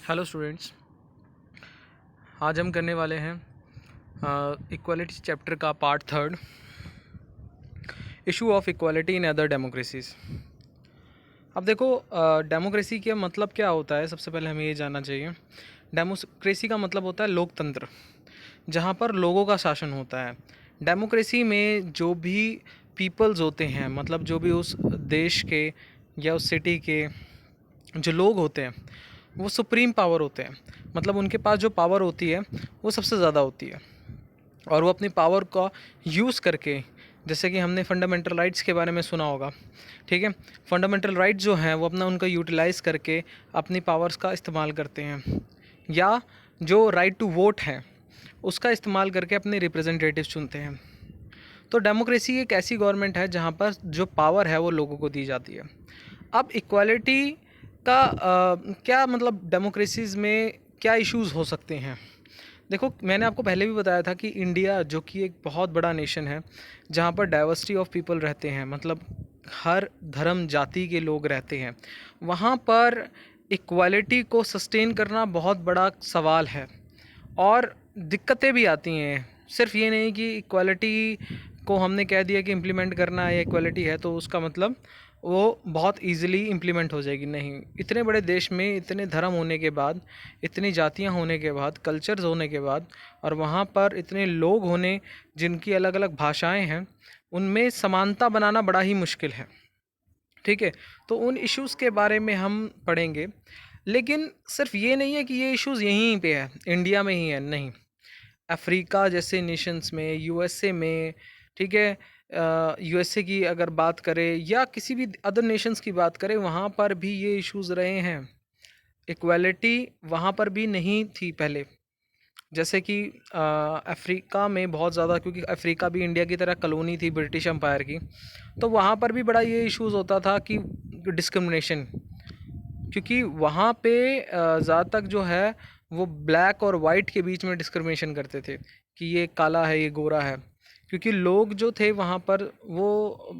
Hello students. आज हम करने वाले हैं इक्वालिटी चैप्टर का part third, issue of equality in other democracies. अब देखो, डेमोक्रेसी का मतलब क्या होता है, सबसे पहले हमें ये जानना चाहिए। डेमोक्रेसी का मतलब होता है लोकतंत्र, जहाँ पर लोगों का शासन होता है। डेमोक्रेसी में जो भी पीपल्स होते हैं, मतलब जो भी उस देश के या उस सिटी के जो लोग होते हैं, वो सुप्रीम पावर होते हैं। मतलब उनके पास जो पावर होती है वो सबसे ज़्यादा होती है, और वो अपनी पावर का यूज़ करके, जैसे कि हमने फंडामेंटल राइट्स के बारे में सुना होगा, ठीक है। फंडामेंटल राइट्स जो हैं वो अपना उनका यूटिलाइज़ करके अपनी पावर्स का इस्तेमाल करते हैं, या जो राइट टू वोट है उसका इस्तेमाल करके अपने रिप्रेजेंटेटिव चुनते हैं। तो डेमोक्रेसी एक ऐसी गवर्नमेंट है जहाँ पर जो पावर है वो लोगों को दी जाती है। अब इक्वालिटी का क्या मतलब, डेमोक्रेसीज़ में क्या इश्यूज़ हो सकते हैं। देखो, मैंने आपको पहले भी बताया था कि इंडिया जो कि एक बहुत बड़ा नेशन है, जहाँ पर डाइवर्सिटी ऑफ पीपल रहते हैं, मतलब हर धर्म जाति के लोग रहते हैं, वहाँ पर इक्वालिटी को सस्टेन करना बहुत बड़ा सवाल है। और दिक्कतें भी आती हैं। सिर्फ ये नहीं कि इक्वालिटी को हमने कह दिया कि इम्प्लीमेंट करना है या इक्वालिटी है तो उसका मतलब वो बहुत इजीली इम्प्लीमेंट हो जाएगी, नहीं। इतने बड़े देश में इतने धर्म होने के बाद, इतनी जातियां होने के बाद, कल्चर्स होने के बाद, और वहाँ पर इतने लोग होने जिनकी अलग अलग भाषाएं हैं, उनमें समानता बनाना बड़ा ही मुश्किल है, ठीक है। तो उन इश्यूज़ के बारे में हम पढ़ेंगे। लेकिन सिर्फ ये नहीं है कि ये इश्यूज़ यहीं पे है, इंडिया में ही है, नहीं। अफ्रीका जैसे नेशंस में, यूएसए में, ठीक है, यूएसए की अगर बात करें या किसी भी अदर नेशंस की बात करें, वहाँ पर भी ये इश्यूज़ रहे हैं। इक्वालिटी वहाँ पर भी नहीं थी पहले। जैसे कि अफ्रीका में बहुत ज़्यादा, क्योंकि अफ्रीका भी इंडिया की तरह कॉलोनी थी ब्रिटिश एम्पायर की, तो वहाँ पर भी बड़ा ये इश्यूज़ होता था कि डिस्क्रिमिनेशन, क्योंकि वहाँ पे ज़्यादातर जो है वो ब्लैक और वाइट के बीच में डिस्क्रिमिनेशन करते थे कि ये काला है, ये गोरा है। क्योंकि लोग जो थे वहाँ पर वो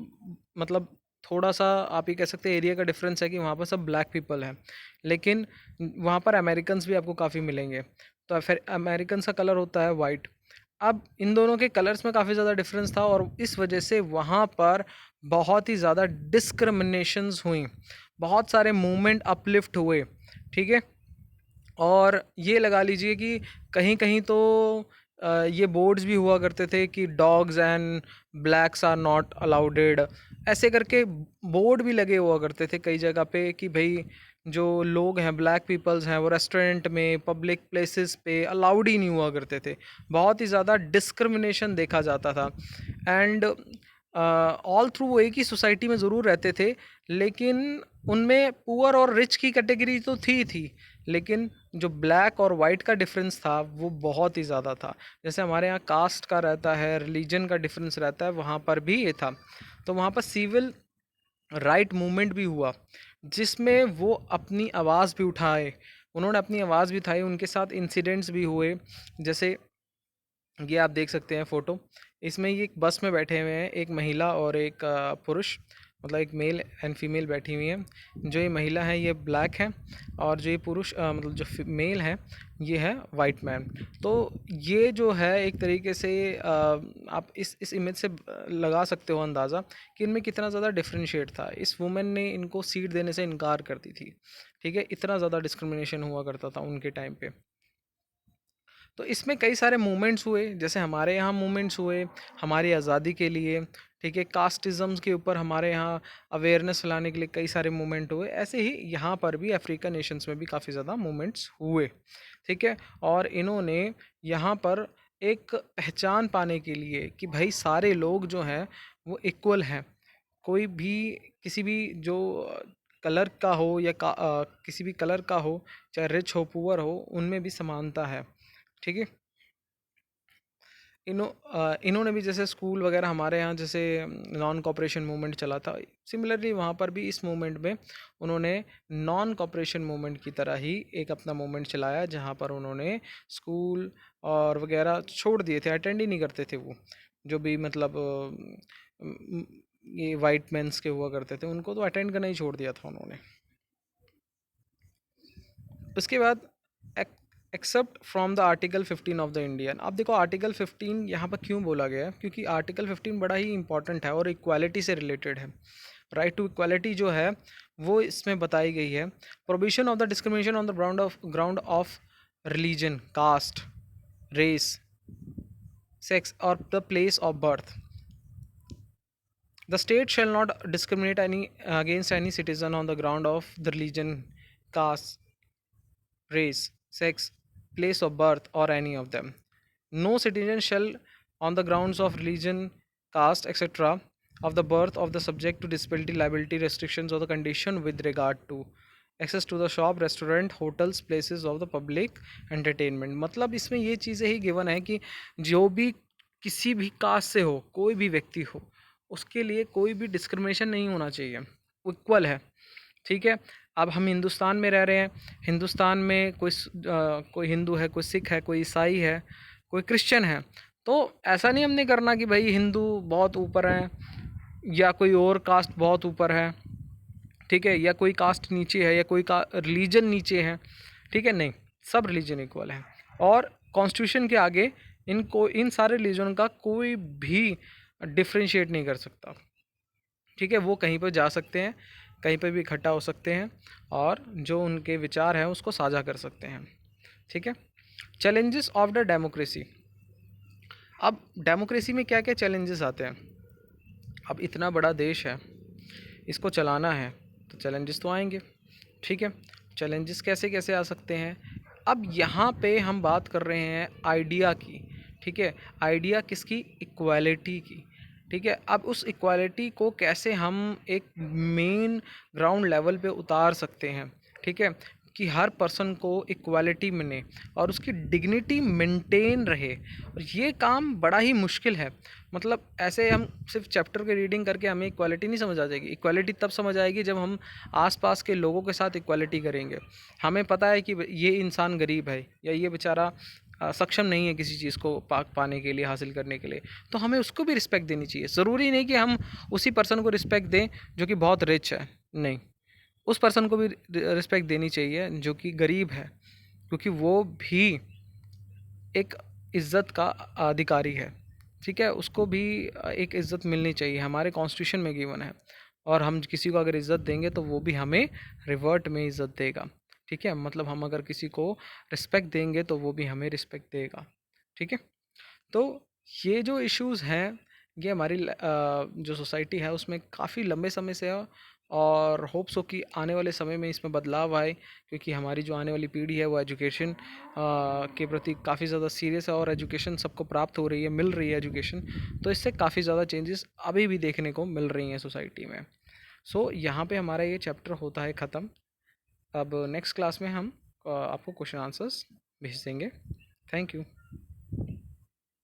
मतलब थोड़ा सा आप ये कह सकते हैं एरिया का डिफरेंस है कि वहाँ पर सब ब्लैक पीपल हैं, लेकिन वहाँ पर अमेरिकन्स भी आपको काफ़ी मिलेंगे। तो फिर अमेरिकन्स का कलर होता है वाइट। अब इन दोनों के कलर्स में काफ़ी ज़्यादा डिफरेंस था, और इस वजह से वहाँ पर बहुत ही ज़्यादा डिस्क्रिमिनेशंस हुई, बहुत सारे मूवमेंट अपलिफ्ट हुए, ठीक है। और ये लगा लीजिए कि कहीं कहीं तो ये बोर्ड्स भी हुआ करते थे कि dogs and blacks are not allowed, ऐसे करके बोर्ड भी लगे हुआ करते थे कई जगह पे कि भाई जो लोग हैं, ब्लैक पीपल्स हैं, वो रेस्टोरेंट में, पब्लिक प्लेसेस पे अलाउड ही नहीं हुआ करते थे। बहुत ही ज़्यादा डिस्क्रिमिनेशन देखा जाता था। एंड ऑल थ्रू वो एक ही सोसाइटी में ज़रूर रहते थे, लेकिन उनमें पुअर और रिच की कैटेगरी तो थी, लेकिन जो ब्लैक और वाइट का डिफरेंस था वो बहुत ही ज़्यादा था। जैसे हमारे यहाँ कास्ट का रहता है, रिलीजन का डिफरेंस रहता है, वहाँ पर भी ये था। तो वहाँ पर सिविल राइट मूवमेंट भी हुआ, जिसमें वो अपनी आवाज़ भी उठाए, उन्होंने अपनी आवाज़ भी उठाई, उनके साथ इंसिडेंट्स भी हुए। जैसे ये आप देख सकते हैं फ़ोटो, इसमें ये एक बस में बैठे हुए हैं, एक महिला और एक पुरुष, मतलब एक मेल एंड फीमेल बैठी हुई हैं। जो ये महिला है ये ब्लैक है, और जो ये पुरुष मतलब जो मेल है ये है वाइट मैन। तो ये जो है एक तरीके से आप इस इमेज से लगा सकते हो अंदाज़ा कि इनमें कितना ज़्यादा डिफरेंशिएट था। इस वुमेन ने इनको सीट देने से इनकार कर दी थी, ठीक है। इतना ज़्यादा डिस्क्रिमिनेशन हुआ करता था उनके टाइम पे। तो इसमें कई सारे मूवमेंट्स हुए, जैसे हमारे यहाँ मूवमेंट्स हुए हमारी आज़ादी के लिए, ठीक है। कास्टिज़म्स के ऊपर हमारे यहाँ अवेयरनेस फैलाने के लिए कई सारे मूवमेंट हुए। ऐसे ही यहाँ पर भी अफ्रीकन नेशंस में भी काफ़ी ज़्यादा मूवमेंट्स हुए, ठीक है। और इन्होंने यहाँ पर एक पहचान पाने के लिए कि भाई सारे लोग जो हैं वो इक्वल हैं, कोई भी किसी भी जो कलर का हो या किसी भी कलर का हो, चाहे रिच हो पुअर हो, उनमें भी समानता है, ठीक है। इन्होंने भी जैसे स्कूल वगैरह हमारे यहाँ जैसे नॉन कॉपरेशन मूवमेंट चला था, सिमिलरली वहाँ पर भी इस मूवमेंट में उन्होंने नॉन कॉपरेशन मूवमेंट की तरह ही एक अपना मूवमेंट चलाया, जहाँ पर उन्होंने स्कूल और वगैरह छोड़ दिए थे, अटेंड ही नहीं करते थे वो। जो भी मतलब ये वाइट मेंस के हुआ करते थे उनको तो अटेंड करना ही छोड़ दिया था उन्होंने। उसके बाद except from the article 15 of the Indian. अब देखो आर्टिकल 15 यहाँ पर क्यों बोला गया है, क्योंकि आर्टिकल 15 बड़ा ही इंपॉर्टेंट है और इक्वालिटी से रिलेटेड है। राइट टू इक्वालिटी जो है वो इसमें बताई गई है। Provision of the discrimination on the ground of religion, caste, race, sex और the place of birth. The state shall not discriminate against any citizen on the ground of the religion, caste, race, sex, place of birth, or any of them. No citizen shall, on the grounds of religion, caste, etc., of the birth of the subject to disability, liability, restrictions, or the condition with regard to access to the shop, restaurant, hotels, places of the public entertainment। मतलब इसमें ये चीज़ें ही given है कि जो भी किसी भी कास्ट से हो, कोई भी व्यक्ति हो, उसके लिए कोई भी डिस्क्रिमिनेशन नहीं होना चाहिए, इक्वल है। ठीक है। अब हम हिंदुस्तान में रह रहे हैं, हिंदुस्तान में कोई हिंदू है, कोई सिख है, कोई ईसाई है, कोई क्रिश्चियन है, तो ऐसा नहीं हमने करना कि भाई हिंदू बहुत ऊपर है या कोई और कास्ट बहुत ऊपर है, ठीक है, या कोई कास्ट नीचे है या कोई का रिलीजन नीचे है। ठीक है, नहीं, सब रिलीजन इक्वल है और कॉन्स्टिट्यूशन के आगे इन सारे रिलीजन का कोई भी डिफ्रेंशिएट नहीं कर सकता। ठीक है, वो कहीं पर जा सकते हैं, कहीं पर भी इकट्ठा हो सकते हैं और जो उनके विचार हैं उसको साझा कर सकते हैं। ठीक है। Challenges of the democracy. अब डेमोक्रेसी में क्या क्या चैलेंजेस आते हैं। अब इतना बड़ा देश है, इसको चलाना है तो चैलेंजेस तो आएंगे। ठीक है, चैलेंजेस कैसे कैसे आ सकते हैं। अब यहाँ पे हम बात कर रहे हैं आइडिया की। ठीक है, आइडिया किसकी, इक्वालिटी की। ठीक है, अब उस इक्वालिटी को कैसे हम एक मेन ग्राउंड लेवल पे उतार सकते हैं। ठीक है, कि हर पर्सन को इक्वालिटी मिले और उसकी डिग्निटी मेंटेन रहे। और ये काम बड़ा ही मुश्किल है। मतलब ऐसे हम सिर्फ चैप्टर के रीडिंग करके हमें इक्वालिटी नहीं समझ आ जाएगी। इक्वालिटी तब समझ आएगी जब हम आसपास के लोगों के साथ इक्वालिटी करेंगे। हमें पता है कि ये इंसान गरीब है या ये बेचारा सक्षम नहीं है किसी चीज़ को पाने के लिए, हासिल करने के लिए, तो हमें उसको भी रिस्पेक्ट देनी चाहिए। ज़रूरी नहीं कि हम उसी पर्सन को रिस्पेक्ट दें जो कि बहुत रिच है, नहीं, उस पर्सन को भी रिस्पेक्ट देनी चाहिए जो कि गरीब है, क्योंकि वो भी एक इज़्ज़त का अधिकारी है। ठीक है, उसको भी एक इज़्ज़त मिलनी चाहिए, हमारे कॉन्स्टिट्यूशन में गिवन है। और हम किसी को अगर इज़्ज़त देंगे तो वो भी हमें रिवर्ट में इज़्ज़त देगा। ठीक है, मतलब हम अगर किसी को रिस्पेक्ट देंगे तो वो भी हमें रिस्पेक्ट देगा। ठीक है, तो ये जो इश्यूज़ हैं ये हमारी जो सोसाइटी है उसमें काफ़ी लंबे समय से है और होप्स हो कि आने वाले समय में इसमें बदलाव आए, क्योंकि हमारी जो आने वाली पीढ़ी है वो एजुकेशन के प्रति काफ़ी ज़्यादा सीरियस है और एजुकेशन सबको प्राप्त हो रही है, मिल रही है एजुकेशन, तो इससे काफ़ी ज़्यादा चेंजेस अभी भी देखने को मिल रही हैं सोसाइटी में। सो यहाँ पे हमारा ये चैप्टर होता है ख़त्म। अब नेक्स्ट क्लास में हम आपको क्वेश्चन आंसर्स भेज देंगे। Thank you.